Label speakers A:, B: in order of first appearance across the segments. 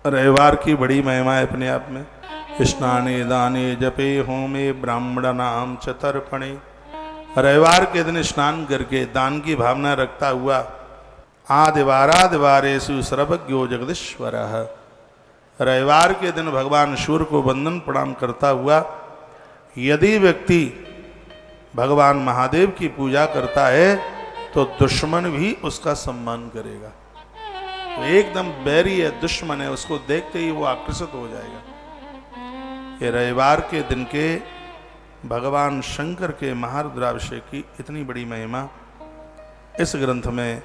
A: रविवार की बड़ी महिमा है अपने आप में। स्नाने दाने जपे होमे ब्राह्मण नाम च तर्पणे। रविवार के दिन स्नान करके दान की भावना रखता हुआ आदिवारादिवारेषु सर्वज्ञो जगदीश्वरः। रविवार के दिन भगवान सूर्य को वंदन प्रणाम करता हुआ यदि व्यक्ति भगवान महादेव की पूजा करता है तो दुश्मन भी उसका सम्मान करेगा। तो एकदम बैरी है, दुश्मन है, उसको देखते ही वो आकर्षित हो जाएगा। ये रविवार के दिन के भगवान शंकर के महारुद्राभिषेक की इतनी बड़ी महिमा इस ग्रंथ में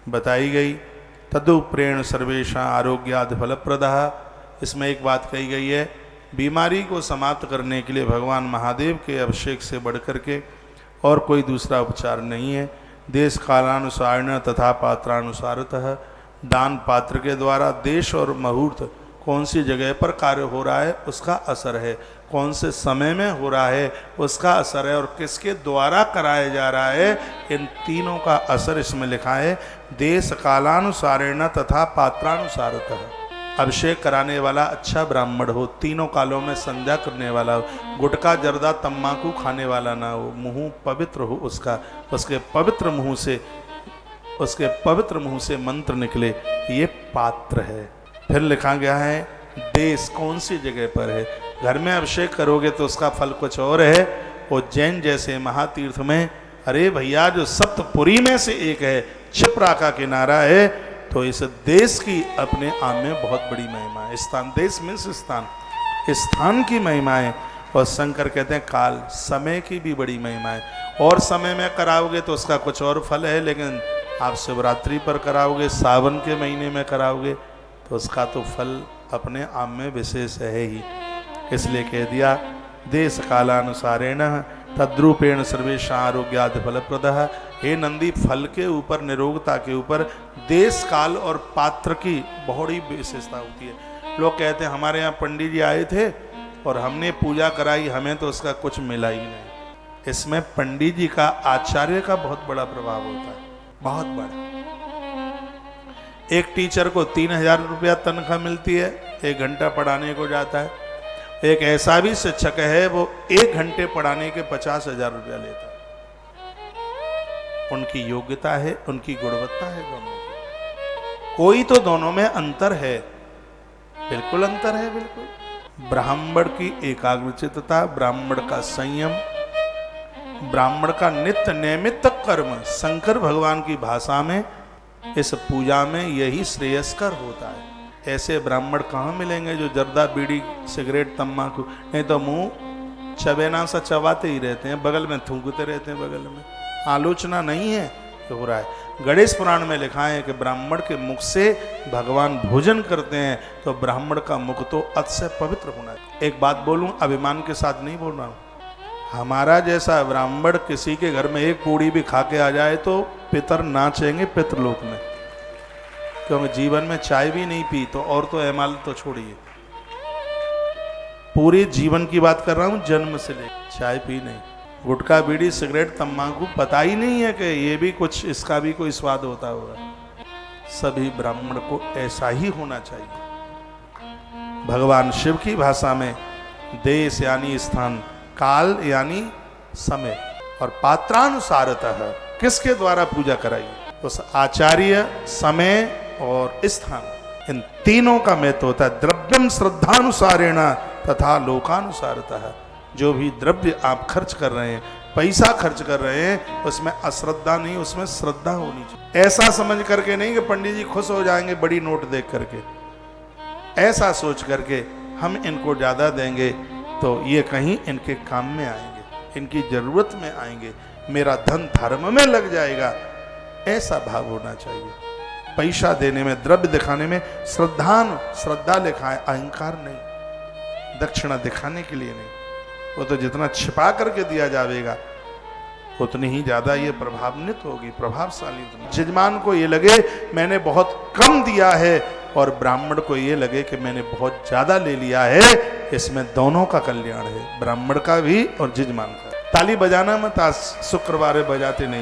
A: बताई गई। तदुप्रेण सर्वेशा आरोग्यादि फलप्रदः। इसमें एक बात कही गई है, बीमारी को समाप्त करने के लिए भगवान महादेव के अभिषेक से बढ़कर के और कोई दूसरा उपचार नहीं है। देश कालानुसारेण तथा पात्रानुसारतः। दान पात्र के द्वारा देश और मुहूर्त कौन सी जगह पर कार्य हो रहा है उसका असर है, कौन से समय में हो रहा है उसका असर है, और किसके द्वारा कराया जा रहा है, इन तीनों का असर इसमें लिखा है। देश कालानुसारेण तथा पात्रानुसारतः। अभिषेक कराने वाला अच्छा ब्राह्मण हो, तीनों कालों में संध्या करने वाला हो, गुटखा जर्दा तम्बाकू खाने वाला ना हो, मुंह पवित्र हो उसका, उसके पवित्र मुंह से मंत्र निकले, ये पात्र है। फिर लिखा गया है देश कौन सी जगह पर है। घर में अभिषेक करोगे तो उसका फल कुछ और है। उज्जैन जैसे महातीर्थ में, अरे भैया जो सप्तपुरी में से एक है, क्षिप्रा का किनारा है, तो इस देश की अपने आप में बहुत बड़ी महिमा है। स्थान, देश में से स्थान, स्थान की महिमा है। और शंकर कहते हैं काल, समय की भी बड़ी महिमा है। और समय में कराओगे तो उसका कुछ और फल है, लेकिन आप शिवरात्रि पर कराओगे, सावन के महीने में कराओगे तो उसका तो फल अपने आप में विशेष है ही। इसलिए कह दिया देश कालानुसारेण तद्रूपेण सर्वेषां आरोग्यादि फलप्रदः। हे नंदी, फल के ऊपर, निरोगता के ऊपर देश काल और पात्र की बहुत ही विशेषता होती है। लोग कहते हैं हमारे यहाँ पंडित जी आए थे और हमने पूजा कराई, हमें तो उसका कुछ मिला ही नहीं। इसमें पंडित जी का, आचार्य का बहुत बड़ा प्रभाव होता है, बहुत बड़ा। एक टीचर को 3000 रुपया तनख्वाह मिलती है, 1 घंटा पढ़ाने को जाता है। एक ऐसा भी शिक्षक है वो 1 घंटे पढ़ाने के 50,000 रुपया लेता है। उनकी योग्यता है, उनकी गुणवत्ता है दोनों की। कोई तो दोनों में अंतर है, बिल्कुल अंतर है, बिल्कुल। ब्राह्मण की एकाग्रचित्तता, ब्राह्मण का संयम, ब्राह्मण का नित्य नैमित्त कर्म, शंकर भगवान की भाषा में इस पूजा में यही श्रेयस्कर होता है। ऐसे ब्राह्मण कहाँ मिलेंगे जो जर्दा, बीड़ी, सिगरेट, तम्बाकू, नहीं तो मुंह चबेना सा चबाते ही रहते हैं, बगल में थूकते रहते हैं, बगल में आलोचना नहीं है तो हो रहा है। गणेश पुराण में लिखा है कि ब्राह्मण के मुख से भगवान भोजन करते हैं, तो ब्राह्मण का मुख तो अतिशय पवित्र होना है। एक बात बोलूं, अभिमान के साथ नहीं बोल रहा हूं, हमारा जैसा ब्राह्मण किसी के घर में एक पूड़ी भी खा के आ जाए तो पितर नाचेंगे पितृलोक में, क्योंकि जीवन में चाय भी नहीं पी तो, और तो एमाल तो छोड़िए, पूरे जीवन की बात कर रहा हूं, जन्म से लेकर चाय पी नहीं। गुटखा, बीड़ी, सिगरेट, तम्बाकू पता ही नहीं है कि ये भी कुछ, इसका भी कोई स्वाद होता होगा। सभी ब्राह्मण को ऐसा ही होना चाहिए। भगवान शिव की भाषा में देश यानी स्थान, काल यानी समय, और पात्रानुसारतः किसके द्वारा पूजा कराई, उस आचार्य, समय और स्थान, इन तीनों का महत्व होता है। द्रव्यम श्रद्धानुसारेण तथा लोकानुसारतः। जो भी द्रव्य आप खर्च कर रहे हैं, पैसा खर्च कर रहे हैं, उसमें अश्रद्धा नहीं, उसमें श्रद्धा होनी चाहिए। ऐसा समझ करके नहीं कि पंडित जी खुश हो जाएंगे बड़ी नोट देख करके, ऐसा सोच करके हम इनको ज्यादा देंगे तो ये कहीं इनके काम में आएंगे, इनकी जरूरत में आएंगे, मेरा धन धर्म में लग जाएगा, ऐसा भाव होना चाहिए। पैसा देने में, द्रव्य दिखाने में श्रद्धा लिखा है, अहंकार नहीं, दक्षिणा दिखाने के लिए नहीं। वो तो जितना छिपा करके दिया जाएगा उतनी ही ज्यादा ये प्रभावान्वित होगी, प्रभावशाली। यजमान को ये लगे मैंने बहुत कम दिया है, और ब्राह्मण को ये लगे कि मैंने बहुत ज्यादा ले लिया है। इसमें दोनों का कल्याण है, ब्राह्मण का भी और यजमान का। ताली बजाना मत, आज शुक्रवार बजाते नहीं।